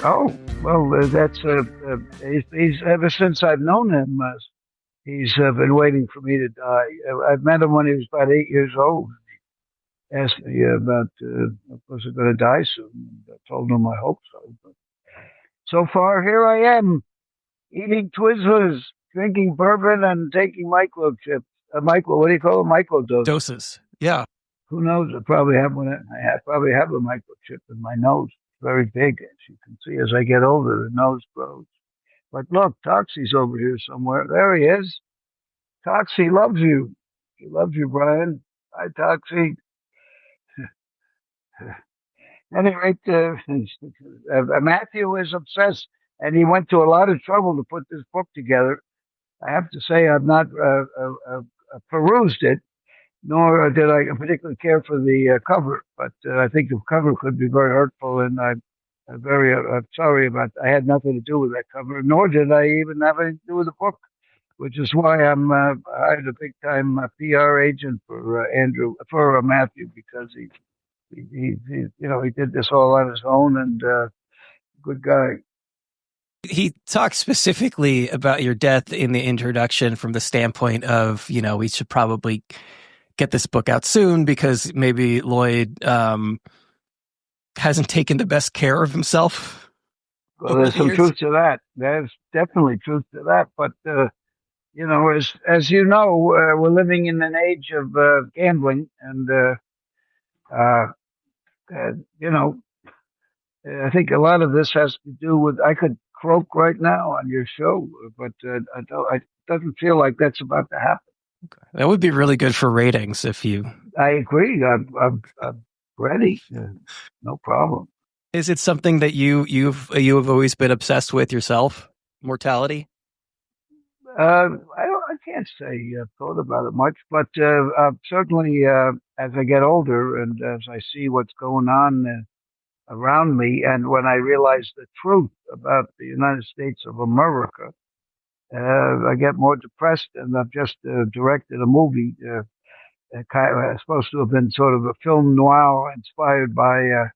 Oh, well, he's ever since I've known him, he's been waiting for me to die. I've met him when he was about 8 years old. Asked me about, was I going to die soon? And I told him I hope so. But so far, here I am, eating Twizzlers, drinking bourbon, and taking microchips. What do you call it? Microdoses. Doses. Yeah. Who knows? I probably have one. Probably have a microchip in my nose. It's very big, as you can see. As I get older, the nose grows. But look, Toxie's over here somewhere. There he is. Toxie loves you. He loves you, Brian. Hi, Toxie. Anyway, Matthew is obsessed, and he went to a lot of trouble to put this book together. I have to say, I've not perused it, nor did I particularly care for the cover. But I think the cover could be very hurtful, and I'm sorry about. I had nothing to do with that cover, nor did I even have anything to do with the book, which is why I'm hired a big time PR agent for Matthew, because he did this all on his own, and good guy. He talks specifically about your death in the introduction from the standpoint of, we should probably get this book out soon because maybe Lloyd hasn't taken the best care of himself. Well, there's some truth to that. There's definitely truth to that. But, as you know, we're living in an age of gambling, and, I think a lot of this has to do with, I could croak right now on your show, but it doesn't feel like that's about to happen. Okay. That would be really good for ratings if you... I agree. I'm ready. No problem. Is it something that you have always been obsessed with yourself? Mortality? I can't say I've thought about it much, but certainly as I get older and as I see what's going on around me, and when I realize the truth about the United States of America, I get more depressed. And I've just directed a movie supposed to have been sort of a film noir inspired by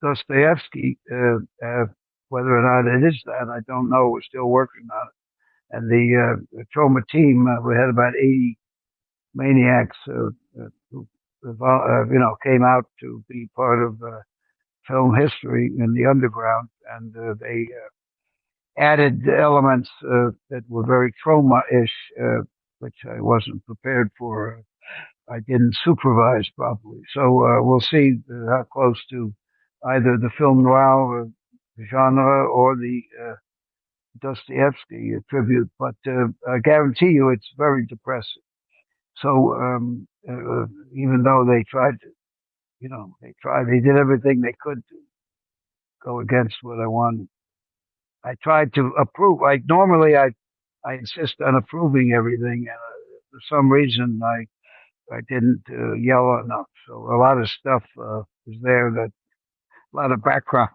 Dostoevsky. Whether or not it is that, I don't know. We're still working on it. And the Troma team, we had about 80 maniacs who came out to be part of film history in the underground, and they added elements that were very Troma-ish, which I wasn't prepared for. I didn't supervise properly. So we'll see how close to either the film noir genre or the Dostoevsky tribute, but I guarantee you it's very depressing. So even though they tried to, they did everything they could to go against what I wanted. I tried to approve. I insist on approving everything, and for some reason I didn't yell enough. So a lot of stuff is there, that a lot of background.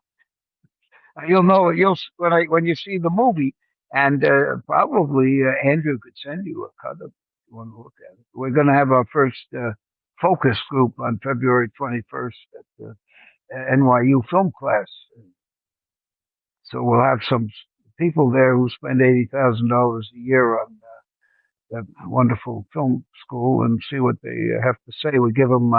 You'll know when you see the movie, and probably Andrew could send you a cut of it if you want to look at it. We're going to have our first focus group on February 21st at the NYU film class. So we'll have some people there who spend $80,000 a year on that wonderful film school and see what they have to say. We give them,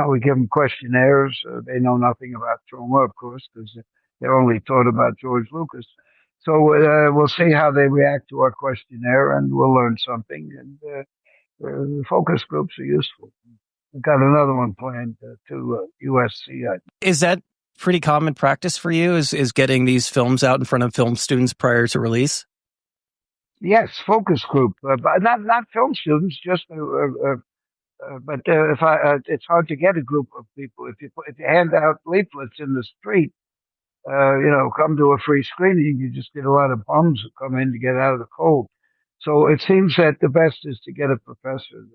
we give them questionnaires. They know nothing about Troma, of course, because they're only taught about George Lucas. So we'll see how they react to our questionnaire, and we'll learn something. And the focus groups are useful. We've got another one planned to USC. Is that pretty common practice for you? Is getting these films out in front of film students prior to release? Yes, focus group, but not film students. Just but it's hard to get a group of people if you hand out leaflets in the street. Come to a free screening, you just get a lot of bums who come in to get out of the cold. So it seems that the best is to get a professor,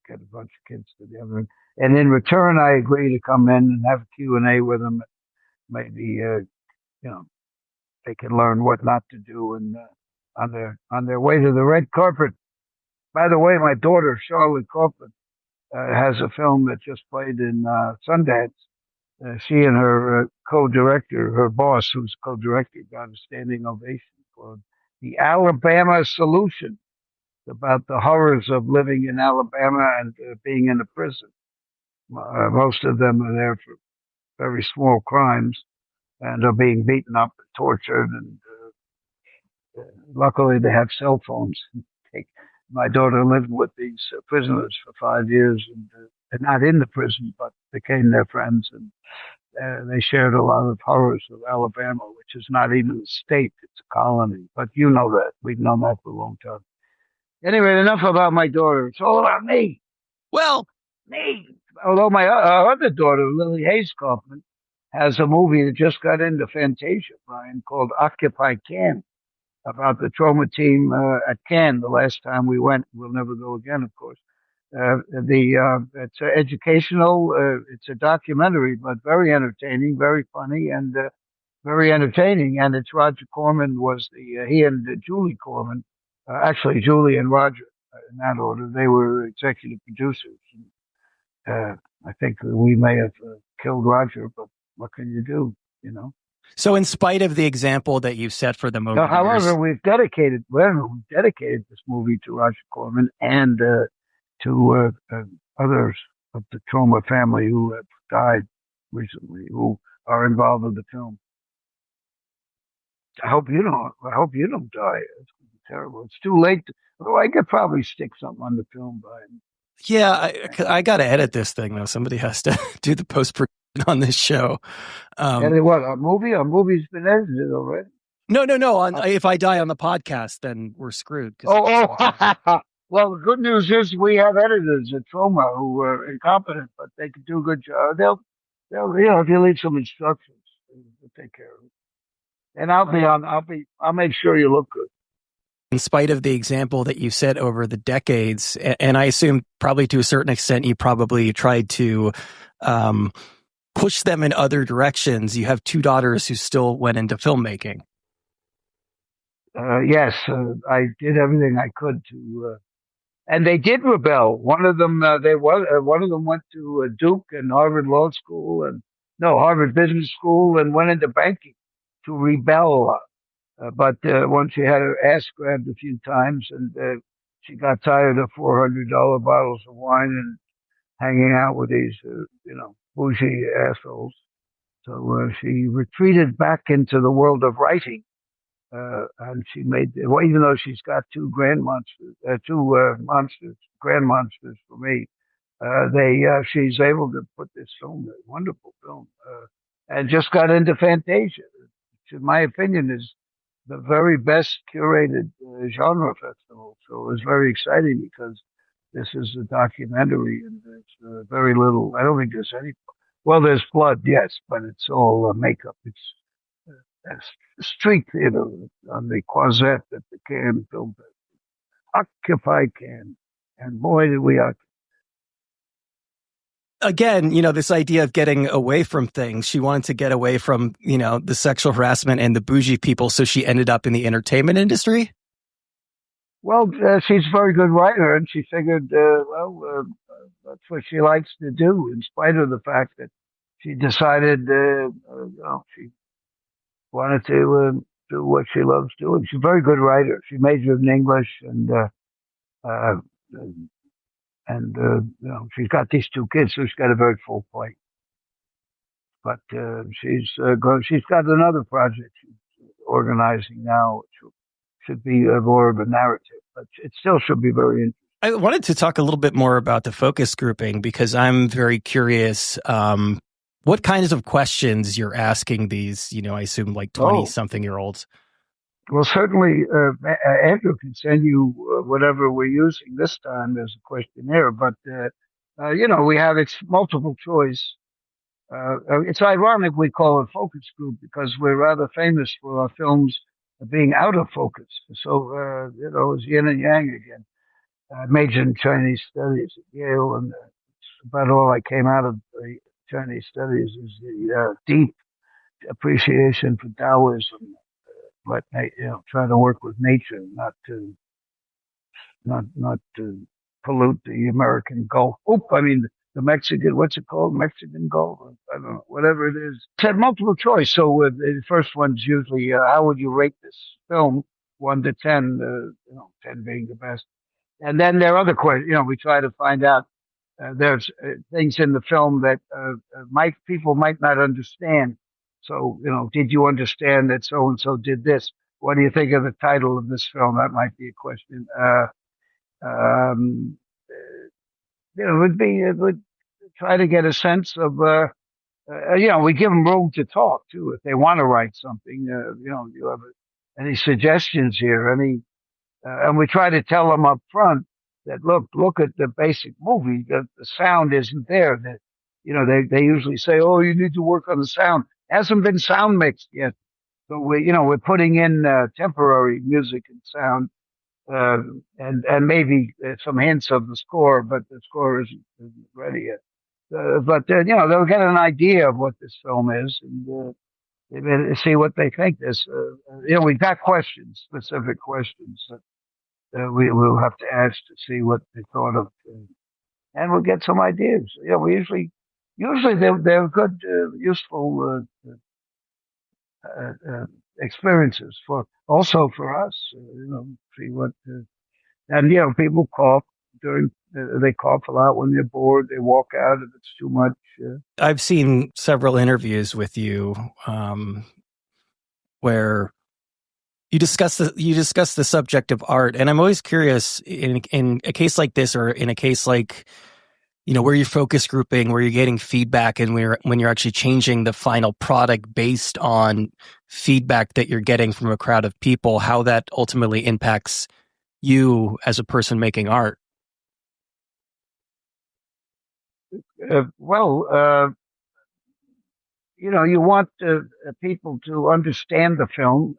get a bunch of kids together. And in return, I agree to come in and have a Q&A with them. Maybe, they can learn what not to do and on their way to the red carpet. By the way, my daughter, Lloyd Kaufman, has a film that just played in Sundance. she and her co-director, her boss, who's co-director, got a standing ovation for the Alabama Solution, about the horrors of living in Alabama and being in a prison. Most of them are there for very small crimes and are being beaten up and tortured. And luckily, they have cell phones. My daughter lived with these prisoners for 5 years, and they're not in the prison, but became their friends. And they shared a lot of horrors of Alabama, which is not even a state; it's a colony. But you know that. We've known that for a long time. Anyway, enough about my daughter. It's all about me. Well, Me. Although my other daughter, Lily Hayes Kaufman, has a movie that just got into Fantasia, Brian, called Occupy Cannes, about the Troma team at Cannes the last time we went. We'll never go again, of course. It's educational. It's a documentary, but very entertaining, very funny, and very entertaining. And it's Roger Corman was he and Julie Corman, actually Julie and Roger in that order. They were executive producers. I think we may have killed Roger, but what can you do? You know. So, in spite of the example that you've set for them over however, years, we've dedicated this movie to Roger Corman and to others of the Troma family who have died recently, who are involved in the film. I hope you don't die. It's terrible. It's too late. I could probably stick something on the film by. Yeah, I got to edit this thing though. Somebody has to do the post production on this show. And what, a movie? A movie's been edited already. No. If I die on the podcast, then we're screwed. Well, the good news is we have editors at Troma who are incompetent, but they can do a good job. They'll if you leave some instructions, they'll take care of it. And I'll make sure you look good. In spite of the example that you set over the decades, and I assume probably to a certain extent, you probably tried to push them in other directions. You have two daughters who still went into filmmaking. Yes, I did everything I could to, and they did rebel. One of them, one of them went to Duke and Harvard Law School Harvard Business School, and went into banking to rebel. But once she had her ass grabbed a few times, and she got tired of $400 bottles of wine and hanging out with these, bougie assholes. So she retreated back into the world of writing, and she made. Well, even though she's got two grand monsters for me, she's able to put this film, a wonderful film, and just got into Fantasia, which in my opinion is the very best curated genre festival. So it was very exciting because this is a documentary and there's very little. I don't think there's any. Well, there's blood, yes, but it's all makeup. It's street theater on the Quasette at the Cannes Film Festival. Occupy Cannes. And boy, did we occupy. Again, this idea of getting away from things. She wanted to get away from, the sexual harassment and the bougie people, so she ended up in the entertainment industry? Well, she's a very good writer, and she figured, that's what she likes to do, in spite of the fact that she decided, she wanted to do what she loves doing. She's a very good writer. She majored in English, and she's got these two kids, so she's got a very full plate. But she's got another project she's organizing now, which should be more of a narrative, but it still should be very interesting. I wanted to talk a little bit more about the focus grouping because I'm very curious what kinds of questions you're asking these, I assume like 20-something-year-olds. Well, certainly, Andrew can send you whatever we're using this time as a questionnaire, but, we have multiple choice. It's ironic we call it focus group because we're rather famous for our films being out of focus. So, it's yin and yang again. I majored in Chinese studies at Yale, and it's about all I came out of the Chinese studies is the deep appreciation for Taoism. But trying to work with nature, not to pollute the American Gulf. the Mexican, what's it called? Mexican Gold? I don't know, whatever it is. It had multiple choice. So the first one's usually, how would you rate this film? 1 to 10, 10 being the best. And then there are other questions. We try to find out. There's things in the film that people might not understand. So, did you understand that so and so did this? What do you think of the title of this film? That might be a question. Um, it would try to get a sense of, we give them room to talk too. If they want to write something, you have any suggestions here, and we try to tell them up front that, look at the basic movie. The sound isn't there. That, they usually say, oh, you need to work on the sound. Hasn't been sound mixed yet. So we're putting in temporary music and sound, and maybe some hints of the score, but the score isn't ready yet. But they'll get an idea of what this film is, and see what they think. We've got questions, specific questions that we will have to ask to see what they thought of, and we'll get some ideas. We usually they're good, useful experiences also for us. See what, and people cough during. They cough a lot when they're bored. They walk out if it's too much. I've seen several interviews with you where you discuss the subject of art, and I'm always curious in a case like this, or in a case like where you're focus grouping, where you're getting feedback, and when you're actually changing the final product based on feedback that you're getting from a crowd of people, how that ultimately impacts you as a person making art. You want people to understand the film.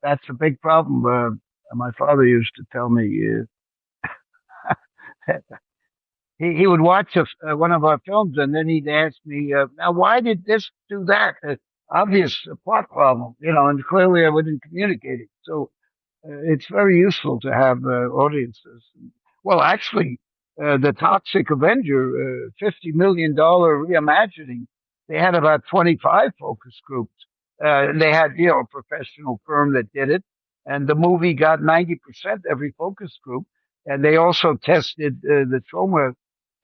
That's a big problem. My father used to tell me he would watch one of our films, and then he'd ask me, now, why did this do that? Obvious plot problem, and clearly I wasn't communicating. So it's very useful to have audiences. Well, actually, the Toxic Avenger, $50 million reimagining, they had about 25 focus groups. They had, a professional firm that did it, and the movie got 90% every focus group. And they also tested the Troma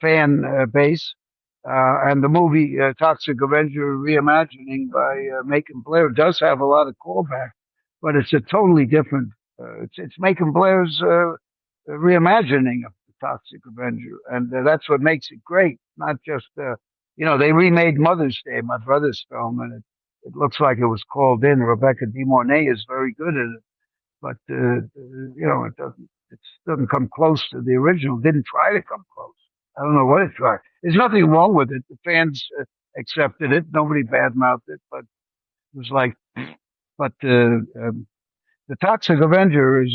fan base, and the movie Toxic Avenger reimagining by Macon Blair does have a lot of callback, but it's a totally different. It's Macon Blair's reimagining of the Toxic Avenger, and that's what makes it great. Not just they remade Mother's Day, my brother's film, and it looks like it was called in. Rebecca De Mornay is very good at it, but it doesn't come close to the original. Didn't try to come close. I don't know what it tried. There's nothing wrong with it. The fans accepted it. Nobody badmouthed it, but it was like, but the Toxic Avenger is,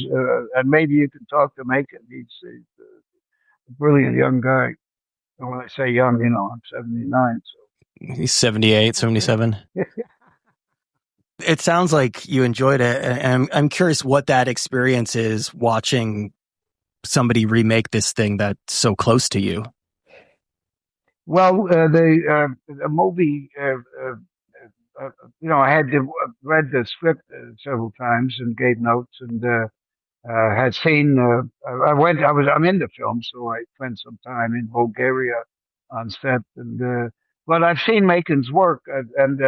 and maybe you can talk to Macon. He's a brilliant young guy. And when I say young, I'm 79. So he's 78, 77. It sounds like you enjoyed it, and I'm curious what that experience is, watching somebody remake this thing that's so close to you. Well, the movie, I had read the script several times and gave notes, and had seen. I'm in the film, so I spent some time in Bulgaria on set, and but I've seen Macon's work, and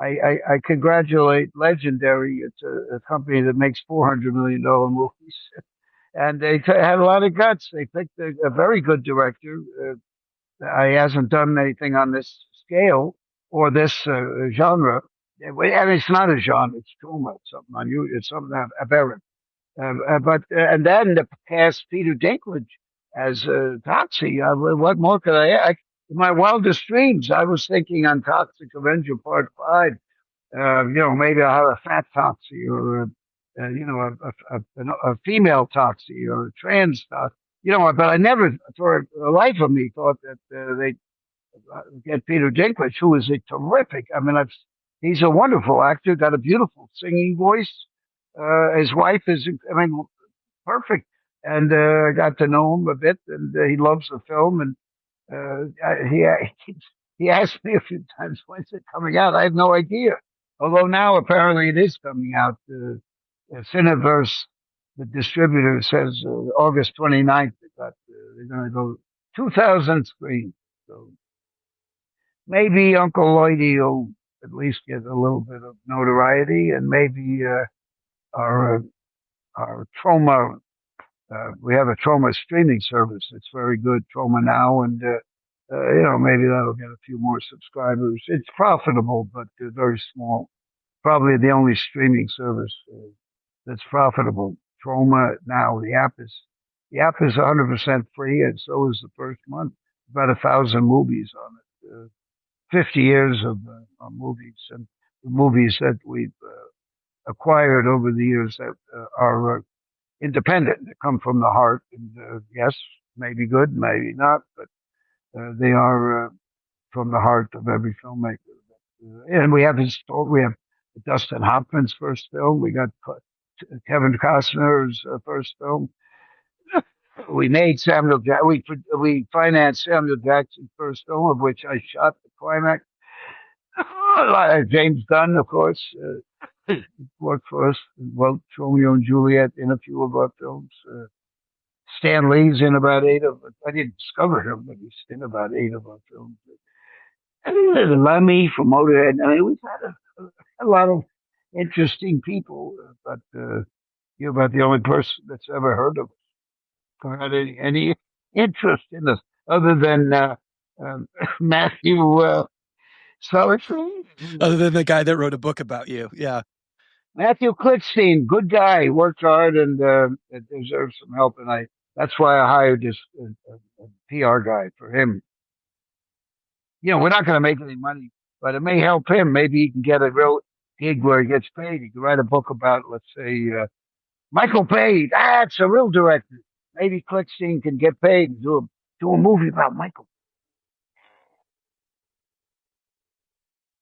I congratulate Legendary. It's a company that makes $400 million movies. And they had a lot of guts. They picked a very good director. He hasn't done anything on this scale or this genre. And it's not a genre. It's Troma. It's something unusual. It's something aberrant. And then to cast Peter Dinklage as Toxie. What more could I add? In my wildest dreams, I was thinking on Toxic Avenger Part 5. Maybe I'll have a fat Toxie, or a female Toxie, or a trans Toxie. But I never, for the life of me, thought that they'd get Peter Dinklage, who is a terrific. He's a wonderful actor, got a beautiful singing voice. His wife is, perfect. And I got to know him a bit, and he loves the film. And He he asked me a few times, when's it coming out? I have no idea. Although now apparently it is coming out. Cineverse, the distributor, says August 29th. They're going to go 2,000 screens. So maybe Uncle Lloydie will at least get a little bit of notoriety, and maybe our our Troma. We have a Troma streaming service that's very good, Troma Now, and maybe that'll get a few more subscribers. It's profitable, but very small. Probably the only streaming service that's profitable. Troma Now, the app is 100% free, and so is the first month. About 1,000 movies on it. 50 years of movies, and the movies that we've acquired over the years that are independent, that come from the heart. And yes, maybe good, maybe not, but they are from the heart of every filmmaker. And we have Dustin Hoffman's first film. We got Kevin Costner's first film. We made we financed Samuel Jackson's first film, of which I shot the climax. James Gunn, of course, worked for us. Well, Romeo and Juliet in a few of our films. Stan Lee's in about 8 of them. I didn't discover him, but he's in about 8 of our films. And Lemmy from Motorhead. I mean, we've had a lot of interesting people, but you're about the only person that's ever heard of us or had any interest in us, other than Matthew. Sorry, other than the guy that wrote a book about you, yeah. Mathew Klickstein, good guy, worked hard and deserves some help, and that's why I hired this PR guy for him. We're not going to make any money, but it may help him. Maybe he can get a real gig where he gets paid. He can write a book about, let's say, Michael Bay. That's a real director. Maybe Klickstein can get paid and do a movie about Michael.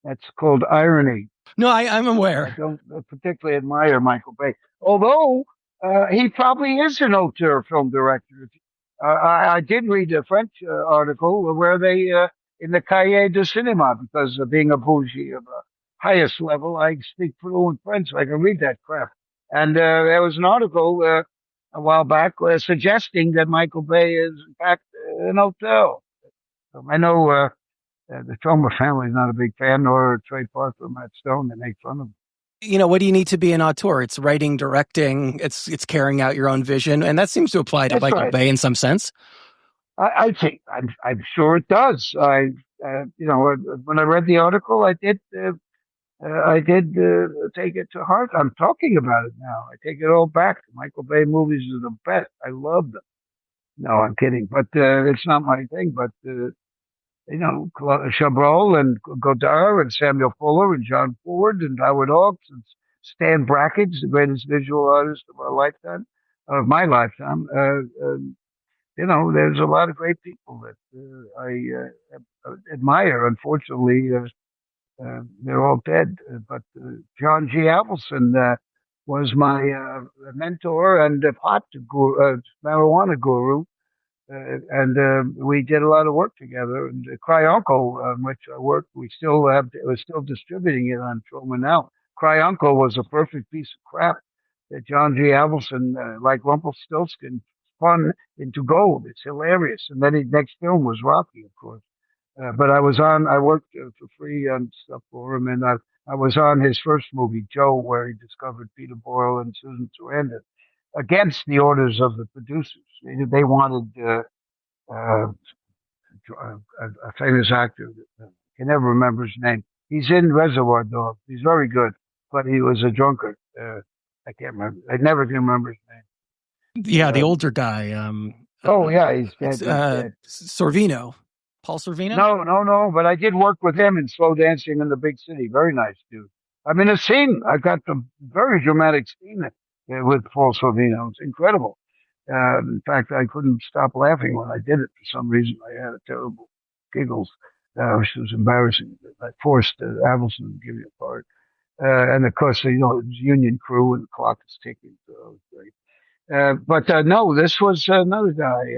That's called irony. No, I'm aware. I don't particularly admire Michael Bay, although he probably is an auteur film director. I did read a French article where they, in the Cahiers du Cinéma, because of being a bougie of the highest level, I speak fluent French, so I can read that crap. And there was an article a while back suggesting that Michael Bay is, in fact, an auteur. I know the Troma family is not a big fan, nor Trey Parker or Matt Stone. They make fun of him. What do you need to be an auteur? It's writing, directing, it's carrying out your own vision, and that seems to apply to Michael Bay in some sense. I think I'm sure it does. When I read the article, I did take it to heart. I'm talking about it now. I take it all back. Michael Bay movies are the best. I love them. No, I'm kidding, but it's not my thing. But Chabrol and Godard and Samuel Fuller and John Ford and Howard Hawks and Stan Brakhage, the greatest visual artist of my lifetime. There's a lot of great people that I admire. Unfortunately, they're all dead. But John G. Avildsen was my mentor and pot marijuana guru. And we did a lot of work together. And Cry Uncle, on which I worked, we're still distributing it on Troma Now. Cry Uncle was a perfect piece of crap that John G. Avildsen, like Rumpelstiltskin, spun into gold. It's hilarious. And then his next film was Rocky, of course. But I worked for free on stuff for him, and I was on his first movie, Joe, where he discovered Peter Boyle and Susan Sarandon, against the orders of the producers. They wanted a famous actor. I can never remember his name. He's in Reservoir Dogs. He's very good, but he was a drunkard. I can't remember. I never can remember his name. Yeah, the older guy. He's dead. Sorvino. Paul Sorvino? No. But I did work with him in Slow Dancing in the Big City. Very nice dude. I'm in a scene. I got the very dramatic scene with Paul Sorvino. It's incredible. In fact, I couldn't stop laughing when I did it. For some reason, I had a terrible giggles, which was embarrassing. I forced Avildsen to give me a part. And of course, it was union crew and the clock is ticking. So it was great. But no, this was another guy.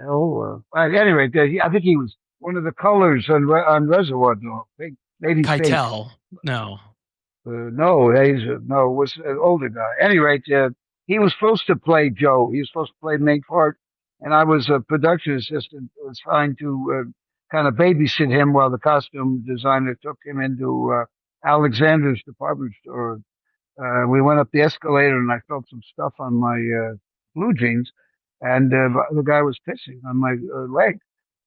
hell, at any rate, I think he was one of the colors on Reservoir Dogs. Maybe pink. Keitel. No. No, no, it was an older guy. Any rate, he was supposed to play Joe. He was supposed to play the main part, and I was a production assistant. I was trying to kind of babysit him while the costume designer took him into Alexander's department store. We went up the escalator, and I felt some stuff on my blue jeans, and the guy was pissing on my leg.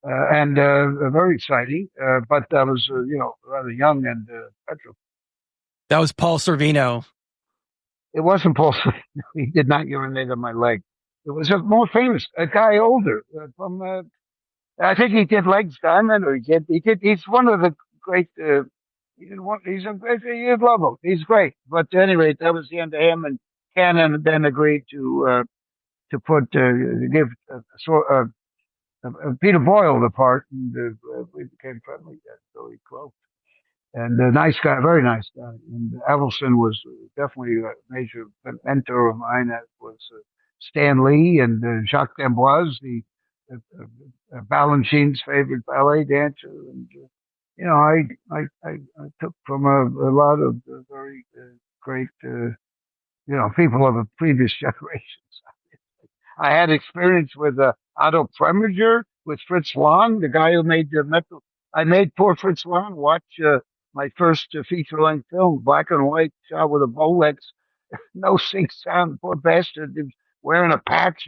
And very exciting, but I was, rather young and petrified. That was Paul Sorvino. It wasn't Paul. He did not urinate on my leg. It was a more famous, a guy older from. I think he did Legs Diamond, or he did. He's one of the great. He's a great. You'd love him. He's great. But at any rate, that was the end of him. And Cannon then agreed to give Peter Boyle the part, and we became friendly. So he closed. And a nice guy, very nice guy. And Avildsen was definitely a major mentor of mine. That was Stan Lee and Jacques d'Amboise, the Balanchine's favorite ballet dancer. And, I took from a lot of very great, people of the previous generations. I had experience with Otto Preminger, with Fritz Lang, the guy who made the metal. I made poor Fritz Lang watch my first feature-length film, black and white, shot with a Bolex, no sync sound. Poor bastard, he was wearing a patch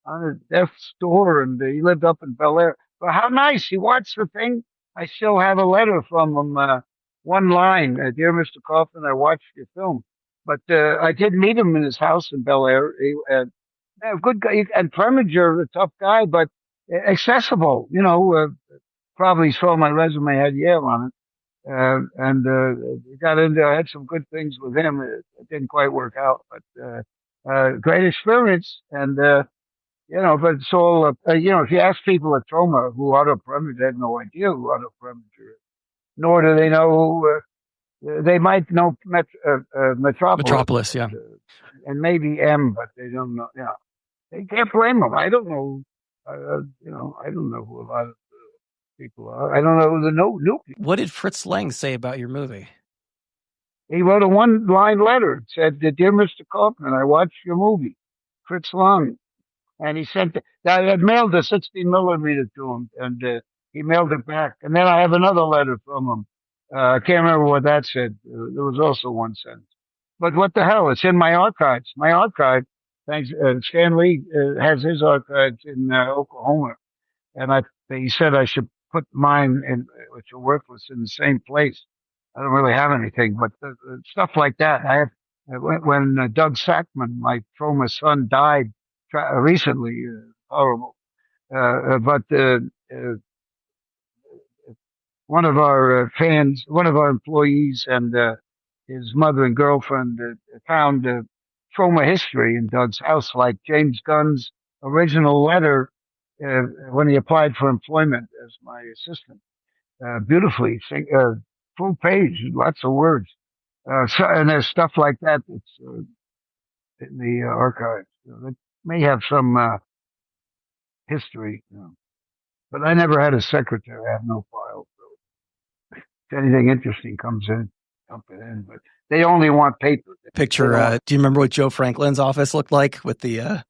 on a death's door, and he lived up in Bel Air. But how nice! He watched the thing. I still have a letter from him, one line, "Dear Mr. Kaufman, I watched your film." But I did meet him in his house in Bel Air. A good guy, and Preminger, a tough guy, but accessible. Probably saw my resume had Yale on it. And got into. I had some good things with him. It didn't quite work out, but great experience. And but it's all. If you ask people at Troma who Otto Preminger, they have no idea who Otto Preminger is, nor do they know who. They might know Metropolis. Metropolis, yeah, and maybe M, but they don't know. They can't blame them. I don't know. I don't know who a lot of people are. I don't know who the new people. What did Fritz Lang say about your movie? He wrote a one-line letter. It said, "Dear Mr. Kaufman, I watched your movie, Fritz Lang." And he sent it. I had mailed a 16 millimeter to him, and he mailed it back. And then I have another letter from him. I can't remember what that said. There was also one sentence. But what the hell? It's in my archives. My archive, thanks, Stan Lee has his archives in Oklahoma. And he said I should put mine, which are worthless, in the same place. I don't really have anything, but stuff like that. I have, when Doug Sackman, my Troma son, died recently, horrible. But one of our fans, one of our employees, and his mother and girlfriend found Troma history in Doug's house, like James Gunn's original letter when he applied for employment as my assistant. Beautifully, full page, lots of words. And there's stuff like that that's in the archives. That may have some history, but I never had a secretary. I have no file. So if anything interesting comes in, dump it in. But they only want paper. Picture. Do you remember what Joe Franklin's office looked like with the?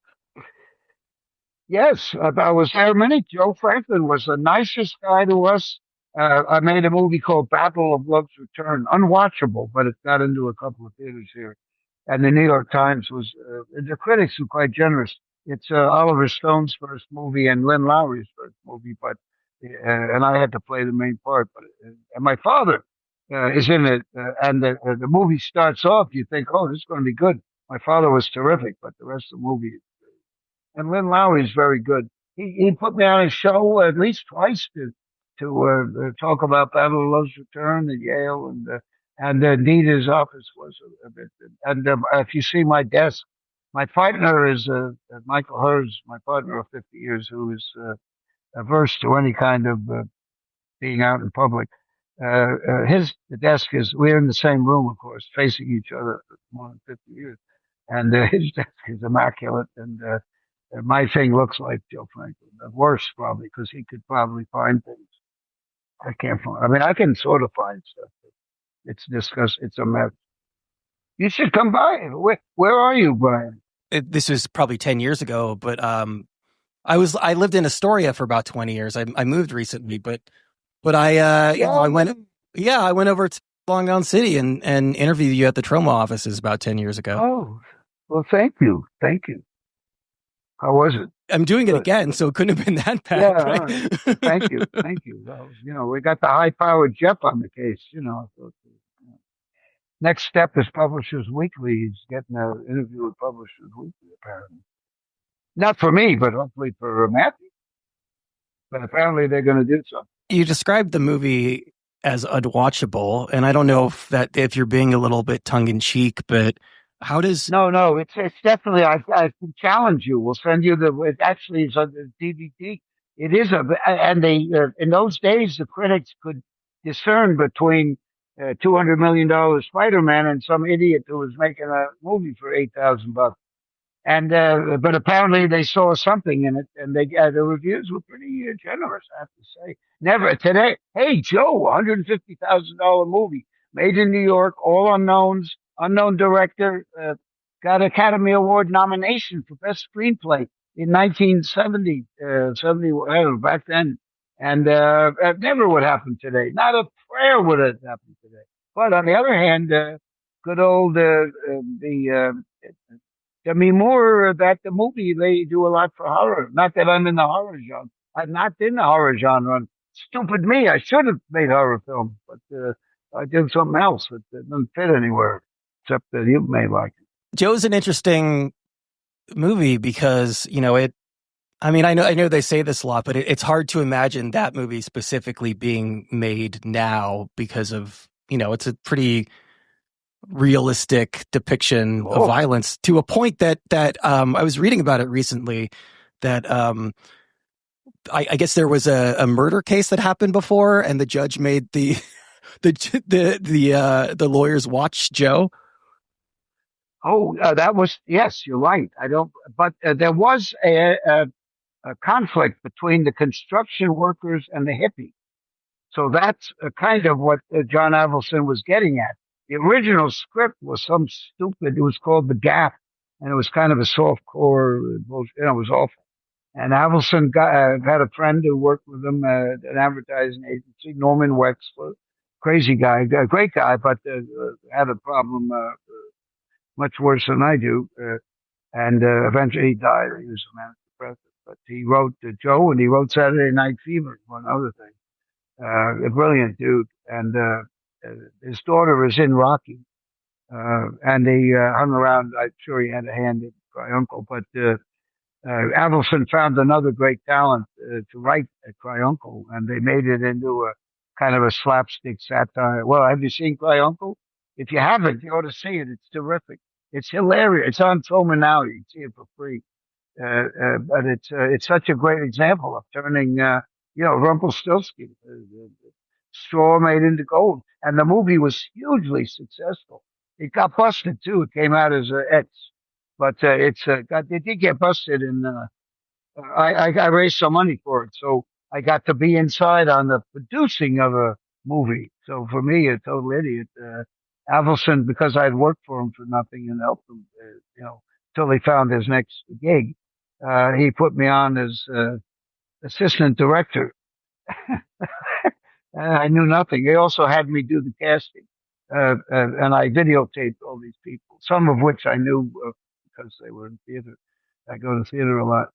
Yes, I was there a minute. Joe Franklin was the nicest guy to us. I made a movie called Battle of Love's Return, unwatchable, but it got into a couple of theaters here. And the New York Times was, the critics were quite generous. It's Oliver Stone's first movie and Lynn Lowry's first movie, but and I had to play the main part. But and my father is in it, and the movie starts off. You think, oh, this is going to be good. My father was terrific, but the rest of the movie. And Lynn Lowry is very good. He put me on his show at least twice to talk about Battle of Love's Return at Yale, and Nita's office was a bit. And if you see my desk, my partner is Michael Hers, my partner of 50 years, who is averse to any kind of being out in public. The desk is, we're in the same room, of course, facing each other for more than 50 years. And his desk is immaculate, and my thing looks like Joe Franklin. worse probably because he could probably find things I can't find. I mean, I can sort of find stuff. It's disgust. It's a mess. You should come by. Where are you, Brian? This was probably 10 years ago, but I lived in Astoria for about 20 years. I moved recently, but I went over to Long Island City and interviewed you at the Troma offices about 10 years ago. Oh, well, thank you. How was it? I'm doing it again, so it couldn't have been that bad. Yeah, right? Thank you. Well, we got the high-powered Jeff on the case. So, next step is Publishers Weekly. He's getting an interview with Publishers Weekly, apparently. Not for me, but hopefully for Matthew. But apparently they're going to do something. You described the movie as unwatchable, and I don't know if you're being a little bit tongue-in-cheek, but how does... No, it's definitely, I can challenge you. We'll send you it actually is on the DVD. It is and in those days, the critics could discern between $200 million Spider-Man and some idiot who was making a movie for $8,000. And but apparently they saw something in it, and the reviews were pretty generous, I have to say. Never today. Hey Joe, $150,000 movie made in New York, all unknowns, unknown director, got Academy Award nomination for Best Screenplay in 1970, 70 back then, and never would happen today. Not a prayer would have happened today. But on the other hand, good old Demi Moore, that the movie, they do a lot for horror. Not that I'm in the horror genre. I'm not in the horror genre. Stupid me. I should have made horror films, but I did something else that doesn't fit anywhere, except that you may like it. Joe's an interesting movie because, I know they say this a lot, but it's hard to imagine that movie specifically being made now because of, it's a pretty realistic depiction of violence to a point that I was reading about it recently that I guess there was a murder case that happened before, and the judge made the lawyers watch Joe. Oh, that was, yes, you're right. But there was a conflict between the construction workers and the hippie. So that's kind of what John Avildsen was getting at. The original script was it was called The Gap, and it was kind of a soft-core bullshit. It was awful. And Avildsen had a friend who worked with him at an advertising agency, Norman Wexler, crazy guy, great guy, but had a problem much worse than I do. And eventually he died. He was a manic depressive. But he wrote Joe, and he wrote Saturday Night Fever, one other thing. A brilliant dude. And his daughter was in Rocky, and he hung around. I'm sure he had a hand in Cry Uncle, but Avildsen found another great talent to write Cry Uncle, and they made it into a kind of a slapstick satire. Well, have you seen Cry Uncle? If you haven't, you ought to see it. It's terrific. It's hilarious. It's on Troma now. You can see it for free. But it's such a great example of turning, Rumpelstiltskin, straw made into gold. And the movie was hugely successful. It got busted too. It came out as X, but it did get busted. And I raised some money for it, so I got to be inside on the producing of a movie. So for me, a total idiot. Avildsen, because I'd worked for him for nothing and helped him, till he found his next gig, he put me on as assistant director. I knew nothing. They also had me do the casting, and I videotaped all these people, some of which I knew because they were in theater. I go to theater a lot.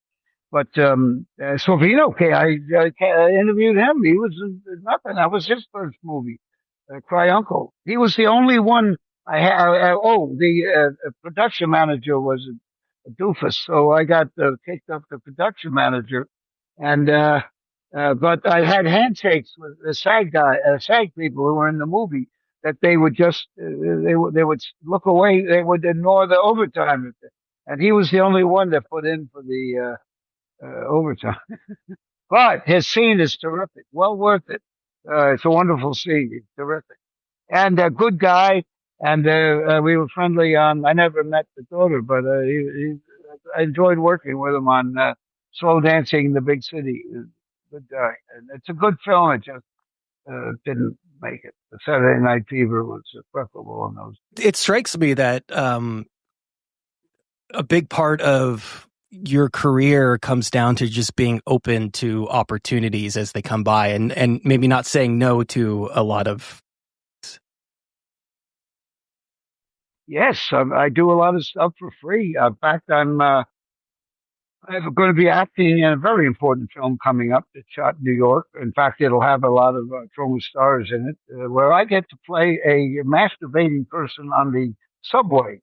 But Sorvino, I interviewed him. He was nothing. That was his first movie, Cry Uncle. He was the only one I had. The production manager was a doofus, so I got kicked off the production manager, and but I had handshakes with the SAG people who were in the movie that they would just they would look away. They would ignore the overtime, and he was the only one that put in for the overtime. But his scene is terrific. Well worth it. It's a wonderful scene. It's terrific. And a good guy. And we were friendly on, I never met the daughter, but I enjoyed working with him on slow dancing in the big city. Good guy, and it's a good film. It just didn't make it. The Saturday Night Fever was preferable in those. It strikes me that a big part of your career comes down to just being open to opportunities as they come by, and maybe not saying no to a lot of. Yes, I do a lot of stuff for free. In fact, I'm going to be acting in a very important film coming up that's shot in New York. In fact, it'll have a lot of Troma stars in it, where I get to play a masturbating person on the subway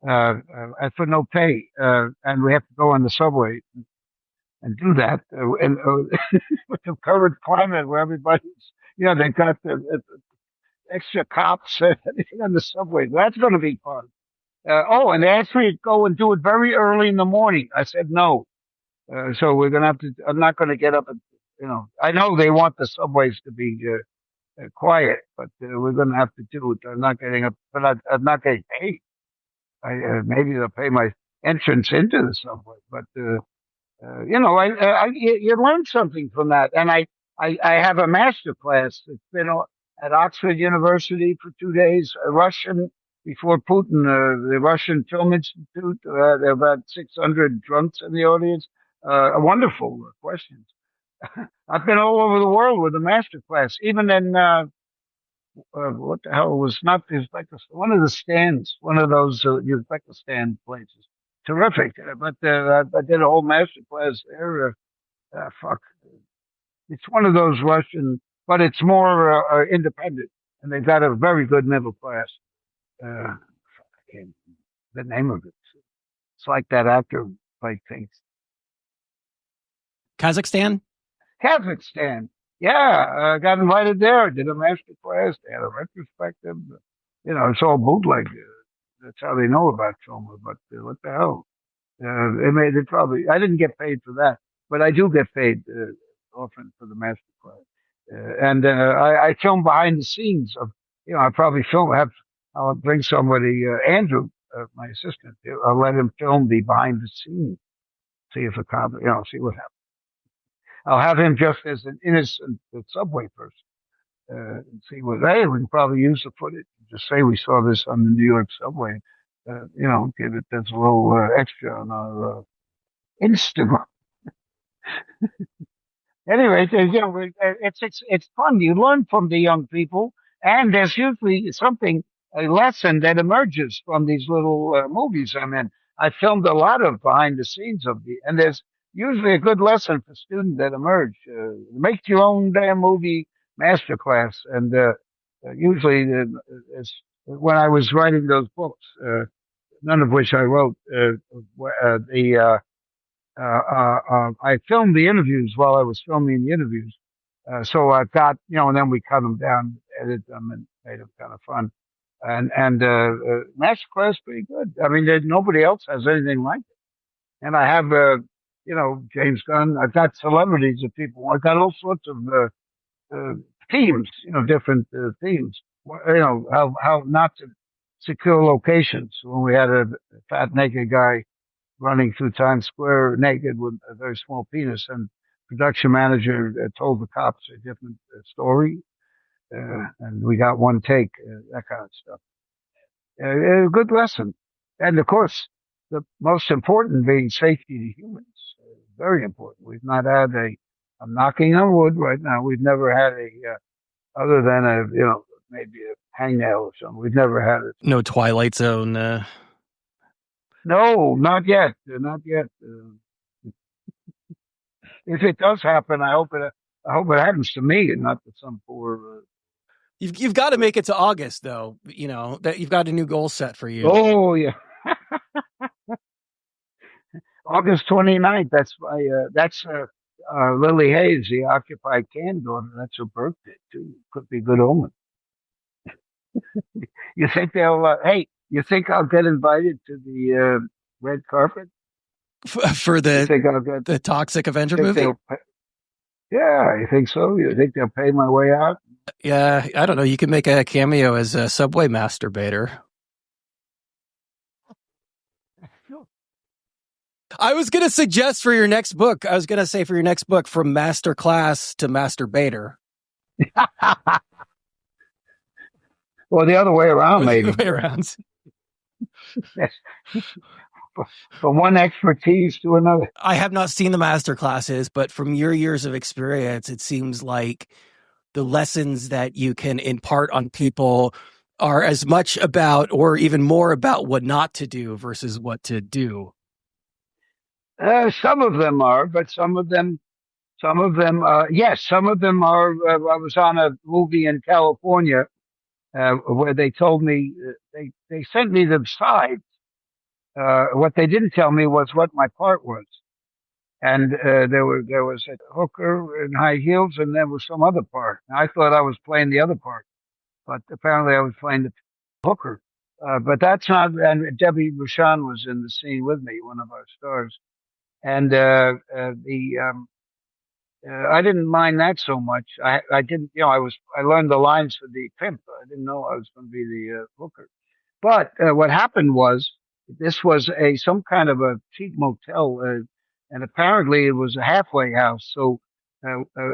for no pay. And we have to go on the subway and do that. And with the current climate where everybody's, they've got the extra cops on the subway. That's going to be fun. And they asked me to go and do it very early in the morning. I said no. So we're going to have to, I'm not going to get up and, I know they want the subways to be quiet, but we're going to have to do it. I'm not getting up, but I'm not getting paid. Maybe they'll pay my entrance into the subway, but, you learn something from that. And I have a master class that's been at Oxford University for 2 days, Russian, before Putin, the Russian Film Institute. There are about 600 drunks in the audience. Wonderful questions. I've been all over the world with a master class, even in, what the hell was not Uzbekistan, one of the stands, one of those Uzbekistan places. Terrific. But I did a whole master class there. Fuck. It's one of those Russian, but it's more independent, and they've got a very good middle class. I can't the name of it. It's like that actor who played things. Kazakhstan? Kazakhstan. Yeah, I got invited there. I did a master class. They had a retrospective. It's all bootleg. That's how they know about Troma. But what the hell? They made it probably. I didn't get paid for that, but I do get paid often for the master class. And I film behind the scenes of. I probably I'll bring somebody, Andrew, my assistant. I'll let him film the behind the scenes. See if see what happens. I'll have him just as an innocent subway person. And see we can probably use the footage. Just say we saw this on the New York subway. Give it that's a little extra on our Instagram. Anyway, it's fun. You learn from the young people, and there's usually a lesson that emerges from these little movies I'm in. I filmed a lot of behind the scenes and there's usually a good lesson for students that emerge. Make your own damn movie masterclass, and usually when I was writing those books, none of which I wrote, I filmed the interviews while I was filming the interviews. So I've got, and then we cut them down, edited them, and made them kind of fun. And masterclass pretty good. I mean, nobody else has anything like it. And I have, James Gunn. I've got celebrities of people. I've got all sorts of themes, different themes. How not to secure locations. When we had a fat naked guy running through Times Square naked with a very small penis, and production manager told the cops a different story, and we got one take, that kind of stuff. A good lesson. And of course, the most important being safety to humans. Very important. We've not had I'm knocking on wood right now, we've never had other than maybe a hangnail or something. We've never had it. No Twilight Zone. No, not yet. Not yet. If it does happen, I hope it happens to me and not to some poor. You've got to make it to August, though. That you've got a new goal set for you. Oh yeah, August 29th. That's Lily Hayes, the Occupy Can daughter. That's her birthday too. Could be a good omen. You think they'll? Hey, you think I'll get invited to the red carpet for the Toxic Avenger movie? Yeah, you think so? You think they'll pay my way out? Yeah, I don't know. You can make a cameo as a subway masturbator. I was going to suggest for your next book, from master class to masturbator. Well, the other way around, maybe. The other way around. Yes. From one expertise to another. I have not seen the master classes, but from your years of experience, it seems like the lessons that you can impart on people are as much about, or even more about, what not to do versus what to do. Some of them are, but some of them, yes, some of them are. I was on a movie in California where they told me they sent me the sides. What they didn't tell me was what my part was, and there was a hooker in high heels, and there was some other part. And I thought I was playing the other part, but apparently I was playing the hooker. But that's not. And Debbie Rochon was in the scene with me, one of our stars, and I didn't mind that so much. I didn't, I learned the lines for the pimp. I didn't know I was going to be the hooker. But what happened was, this was some kind of a cheap motel, and apparently it was a halfway house. So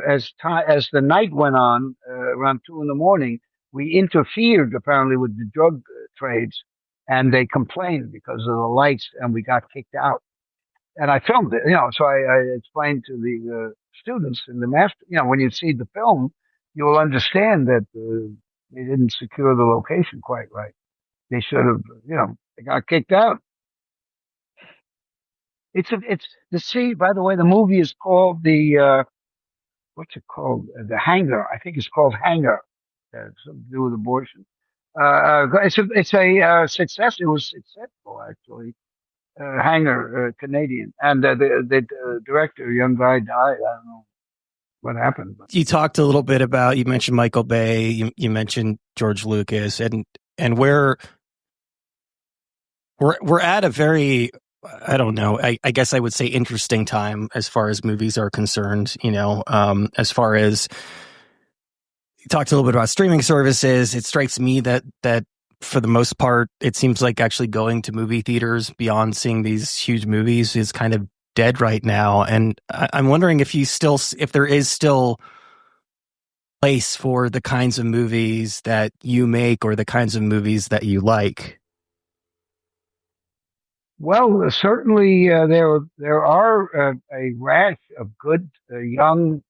as the night went on, around 2 a.m, we interfered apparently with the drug trades, and they complained because of the lights, and we got kicked out. And I filmed it, so I explained to the students in the master, when you see the film, you'll understand that they didn't secure the location quite right. They should have, they got kicked out. It's the sea. By the way, the movie is called what's it called? The Hangar. I think it's called Hangar. Something to do with abortion. It's a success. It was successful, actually. Hangar, Canadian, and the director, young guy, died. I don't know what happened. But. You talked a little bit about. You mentioned Michael Bay. You mentioned George Lucas, and we're at a very, I don't know, I guess I would say interesting time as far as movies are concerned. As far as you talked a little bit about streaming services, it strikes me that for the most part, it seems like actually going to movie theaters beyond seeing these huge movies is kind of dead right now. And I'm wondering if there is still place for the kinds of movies that you make or the kinds of movies that you like. Well, certainly there are a rash of good, young,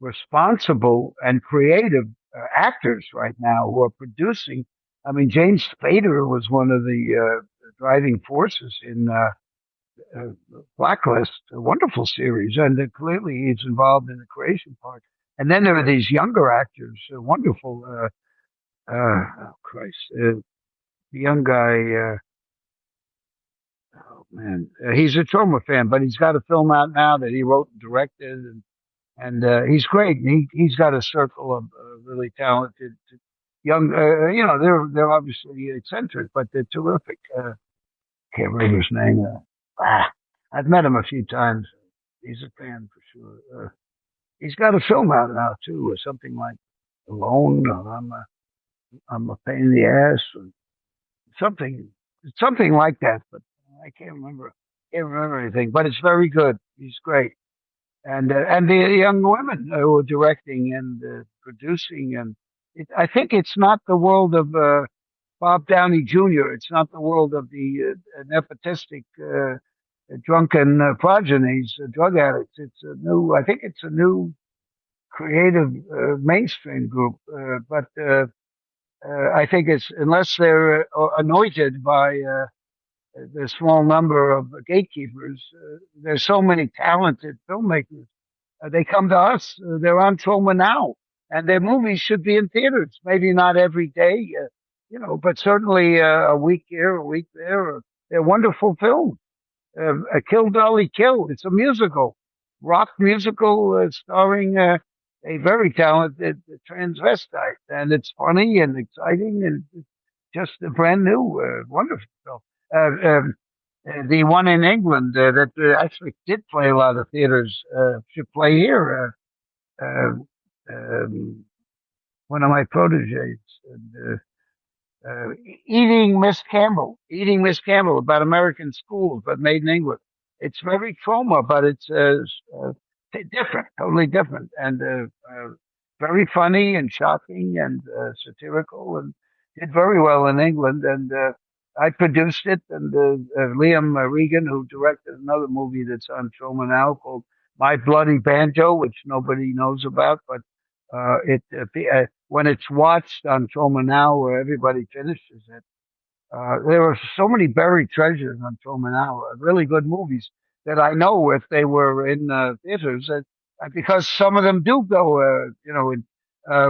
responsible, and creative actors right now who are producing. I mean, James Spader was one of the driving forces in Blacklist, a wonderful series, and clearly he's involved in the creation part. And then there are these younger actors, wonderful. The young guy. Oh man, he's a Troma fan, but he's got a film out now that he wrote and directed, and he's great. And he's got a circle of really talented young. They're obviously eccentric, but they're terrific. Can't remember his name. I've met him a few times. He's a fan for sure. He's got a film out now too, or something like Alone, or I'm a pain in the ass, or something like that. But I can't remember anything. But it's very good. He's great, and the young women who are directing and producing, and I think it's not the world of Bob Downey Jr. It's not the world of the nepotistic, drunken progenies, drug addicts. I think it's a new creative mainstream group. But I think unless they're anointed by the small number of gatekeepers, there's so many talented filmmakers. They come to us. They're on Troma now, and their movies should be in theaters. Maybe not every day, but certainly a week here, a week there. They're wonderful films. Kill Dolly Kill. It's a musical, rock musical starring a very talented transvestite, and it's funny and exciting and just a brand new, wonderful film. The one in England that actually did play a lot of theaters should play here. One of my proteges. Eating Miss Campbell, about American schools, but made in England. it's very Troma, but it's different, totally different, and very funny and shocking and satirical, and did very well in England. And I produced it, and Liam Regan, who directed another movie that's on Troma now called My Bloody Banjo, which nobody knows about, but when it's watched on Troma now, where everybody finishes it, there were so many buried treasures on Troma now, really good movies that I know if they were in theaters, because some of them do go.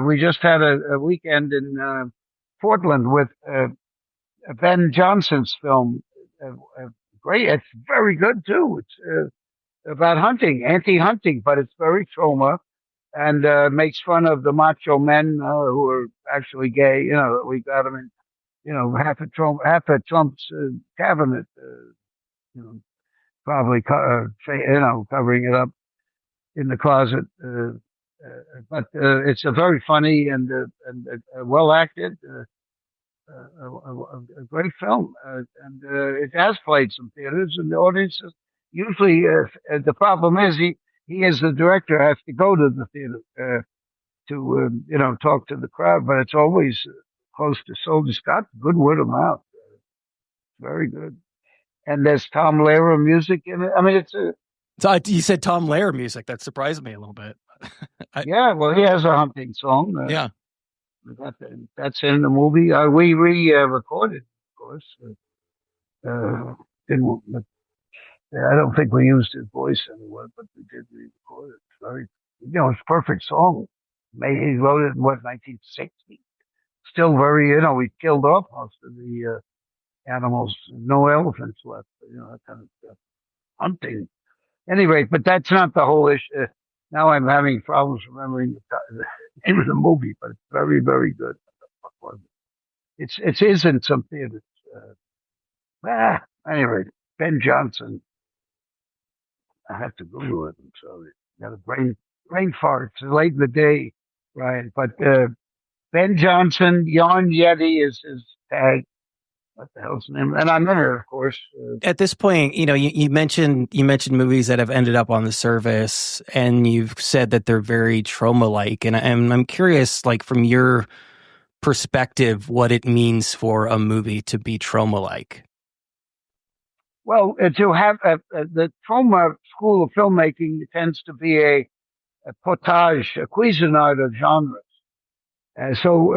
We just had a weekend in Portland with Ben Johnson's film. Great, it's very good too. It's about hunting, anti-hunting, but it's very Troma and makes fun of the macho men who are actually gay. We got them in, half of Trump's cabinet, you know, probably, covering it up in the closet. But it's a very funny and well acted, a great film, and it has played some theaters, and the audiences usually. The problem is he as the director has to go to the theater to talk to the crowd, but it's always close to sold. It's got good word of mouth. Very good. And there's Tom Lehrer music in it. I mean, it's a. So you said Tom Lehrer music. That surprised me a little bit. Yeah, well, he has a hunting song. Yeah. That's in the movie. We re-recorded, of course. Didn't, but I don't think we used his voice anywhere, but we did re-record it. It's very, it's a perfect song. He wrote it in 1960. Still very, we killed off most of the animals. No elephants left. That kind of stuff. Hunting. Anyway, but that's not the whole issue. Now I'm having problems remembering the name of the movie, but it's very, very good. It is in some theaters. Anyway, Ben Johnson. I have to Google it. I'm sorry. Got a brain fart. It's late in the day, Ryan. But Ben Johnson, Yawn Yeti is his tag. What the hell's the name? And I'm in it, of course. At this point, you mentioned movies that have ended up on the service, and you've said that they're very Troma-like. And I'm curious, like from your perspective, what it means for a movie to be Troma-like. Well, to have the Troma School of Filmmaking tends to be a potage, a cuisinart of genres. So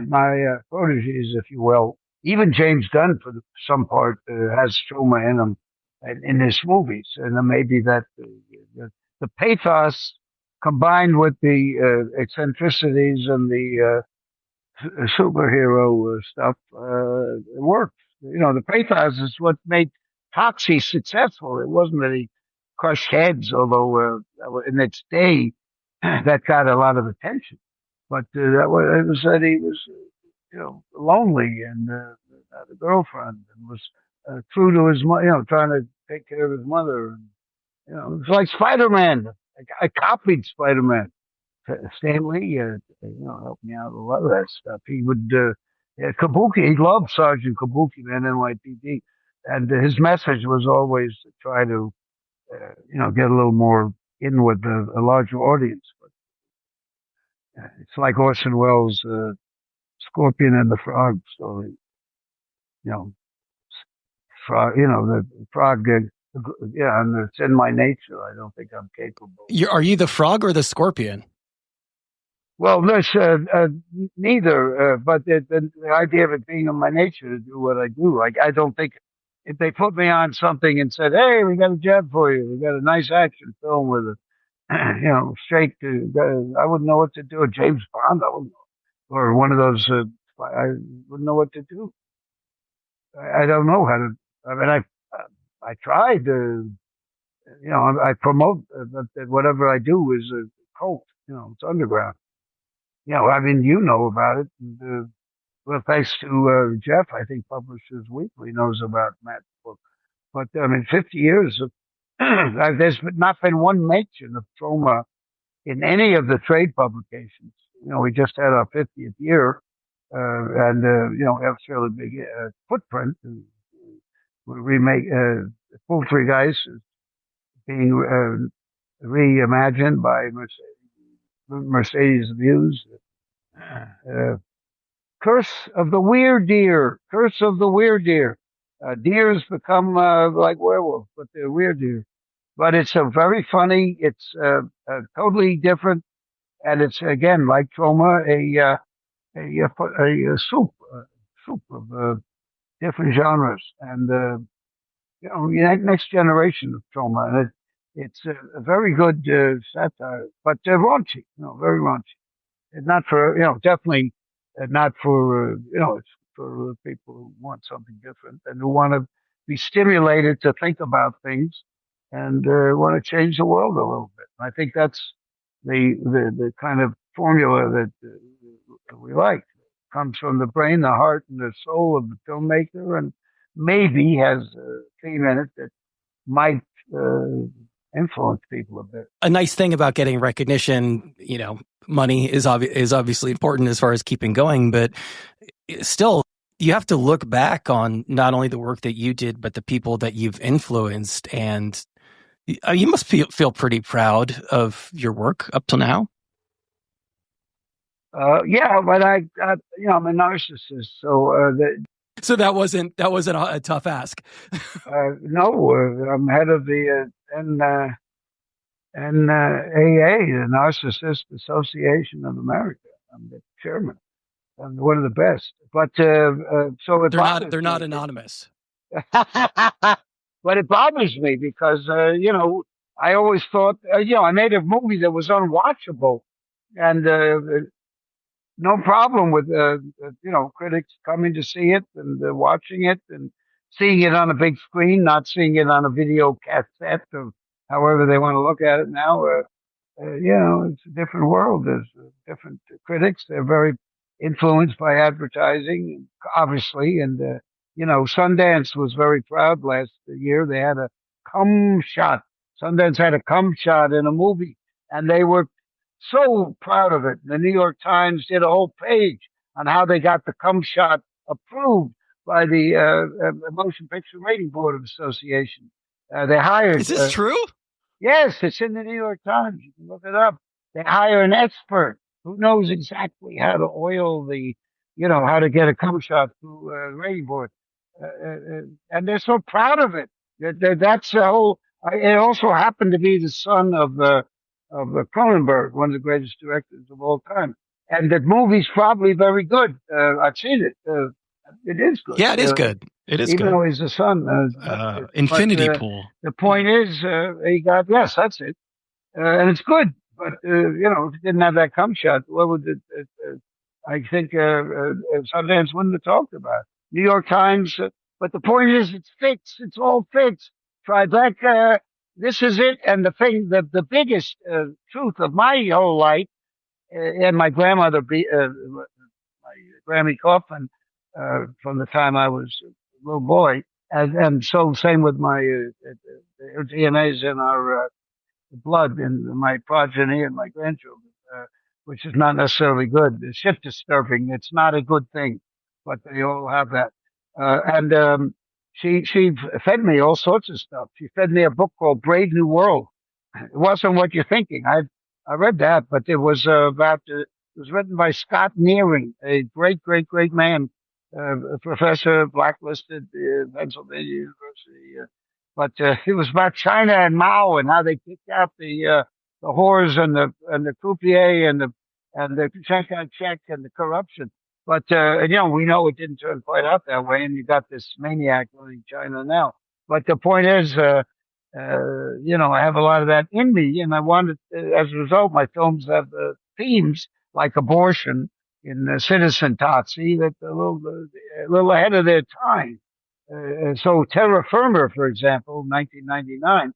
my proteges, if you will, even James Dunn, for some part, has Troma in him in his movies, and then maybe that the pathos combined with the eccentricities and the superhero stuff works. The pathos is what made Toxic successful. It wasn't that he crushed heads, although in its day that got a lot of attention. But it was that he was, lonely and had a girlfriend and was true to his mother, trying to take care of his mother. And, it's like Spider-Man. I copied Spider-Man. Stan Lee, helped me out with a lot of that stuff. He would, Kabuki, he loved Sergeant Kabuki, man, NYPD. And his message was always to try to, get a little more in with a larger audience. But it's like Orson Welles' Scorpion and the Frog story. The frog, and it's in my nature. I don't think I'm capable. Are you the frog or the scorpion? Well, there's neither, but the idea of it being in my nature to do what I do. Like, I don't think if they put me on something and said, "Hey, we got a job for you. We got a nice action film with it," straight to, I wouldn't know what to do. James Bond, I wouldn't know. Or one of those, I wouldn't know what to do. I don't know how to. I mean, I tried to, I promote that whatever I do is a cult. It's underground. I mean, about it. And, well, thanks to Jeff, I think Publishers Weekly knows about Matt's book. But 50 years of, there's not been one mention of Troma in any of the trade publications. We just had our 50th year, and we have a fairly big footprint. We remake Poultry Guys being reimagined by Mercedes Views. Curse of the Weird Deer. Curse of the Weird Deer. Deers become like werewolves, but they're weird deer. But it's a very funny. It's totally different, and it's again like Troma, a soup of different genres, and next generation of Troma. And it's a very good satire, but raunchy, very raunchy. Not for, definitely not for, it's for people who want something different and who want to be stimulated to think about things and want to change the world a little bit. I think that's the kind of formula that we like. It comes from the brain, the heart, and the soul of the filmmaker, and maybe has a theme in it that might influence people a bit. A nice thing about getting recognition, money is obviously important as far as keeping going, but still, you have to look back on not only the work that you did, but the people that you've influenced, and you must feel pretty proud of your work up till now. Yeah, but I'm a narcissist, so that wasn't a tough ask. No, I'm head of the NAA, the Narcissist Association of America. I'm the chairman. I'm one of the best. But so they're not anonymous. But it bothers me because I always thought I made a movie that was unwatchable, and no problem with critics coming to see it and watching it and seeing it on a big screen, not seeing it on a video cassette or however they want to look at it now. It's a different world. There's different critics. They're very influenced by advertising, obviously. And, Sundance was very proud last year. They had a cum shot. Sundance had a cum shot in a movie, and they were so proud of it. The New York Times did a whole page on how they got the cum shot approved by the Motion Picture Rating Board Association. They hired. Is this true? Yes, it's in the New York Times. You can look it up. They hire an expert who knows exactly how to oil how to get a cum shot through the rating board. And they're so proud of it. That's the whole. It also happened to be the son of Cronenberg, one of the greatest directors of all time. And the movie's probably very good. I've seen it. It is good. Yeah, it is good. It is even good. Though he's the son. Infinity Pool. The point is, yes, that's it. And it's good. But, if it didn't have that cum shot, what would it I think Sundance wouldn't have talked about it. New York Times. But the point is, it's fixed. It's all fixed. Tribeca. This is it. And the biggest truth of my whole life, and my grandmother, my Grammy Kaufman, from the time I was a little boy, and so same with my DNA's in our blood in my progeny and my grandchildren, which is not necessarily good. It's shit disturbing. It's not a good thing, but they all have that. She fed me all sorts of stuff. She fed me a book called Brave New World. It wasn't what you're thinking. I read that, but it was it was written by Scott Nearing, a great, great, great man, a professor, blacklisted Pennsylvania University. But it was about China and Mao and how they kicked out the whores and the croupier and the check on check and the corruption. But we know it didn't turn quite out that way, and you got this maniac running China now. But the point is, I have a lot of that in me, and I wanted, as a result, my films have themes like abortion in Citizen Totsy that a little ahead of their time. So Terra Firma, for example, 1999,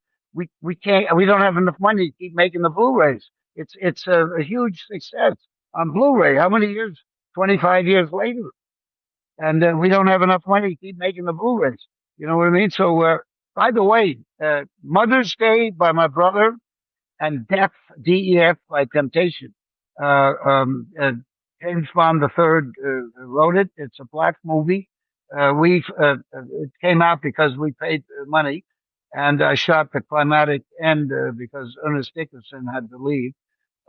we don't have enough money to keep making the Blu-rays. It's a huge success on Blu-ray. How many years? 25 years later. And we don't have enough money to keep making the Blu-rays. You know what I mean? So, by the way, Mother's Day by my brother and Death, DEF by Temptation. James Bond III wrote it. It's a black movie. It came out because we paid money. and I shot the climatic end because Ernest Dickerson had to leave.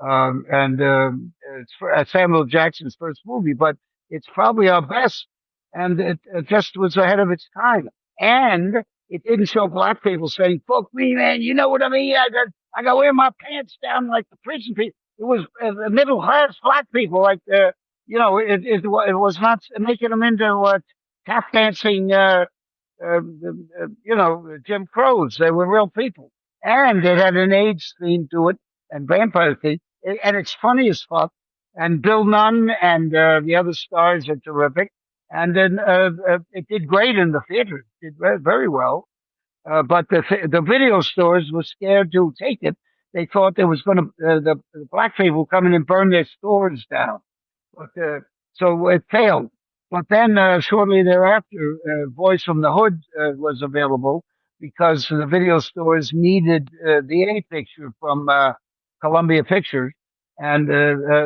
It's Samuel Jackson's first movie, but it's probably our best, and it just was ahead of its time. And it didn't show black people saying, "Fuck me, man," you know what I mean? I got to wear my pants down like the prison people. It was middle class black people, like it was not making them into tap dancing. Jim Crows. They were real people. And it had an AIDS theme to it and vampire theme. And it's funny as fuck. And Bill Nunn and the other stars are terrific. And then it did great in the theater. It did very well. But the video stores were scared to take it. They thought there was going to the black people come in and burn their stores down. But so it failed. But then shortly thereafter, Voice from the Hood was available because the video stores needed the A picture from Columbia Pictures, and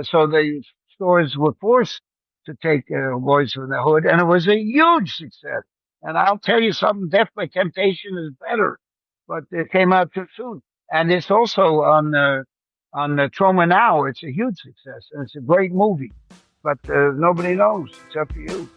so the stores were forced to take Voice from the Hood, and it was a huge success. And I'll tell you something: Death by Temptation is better, but it came out too soon. And it's also on Troma now. It's a huge success, and it's a great movie. But nobody knows except for you.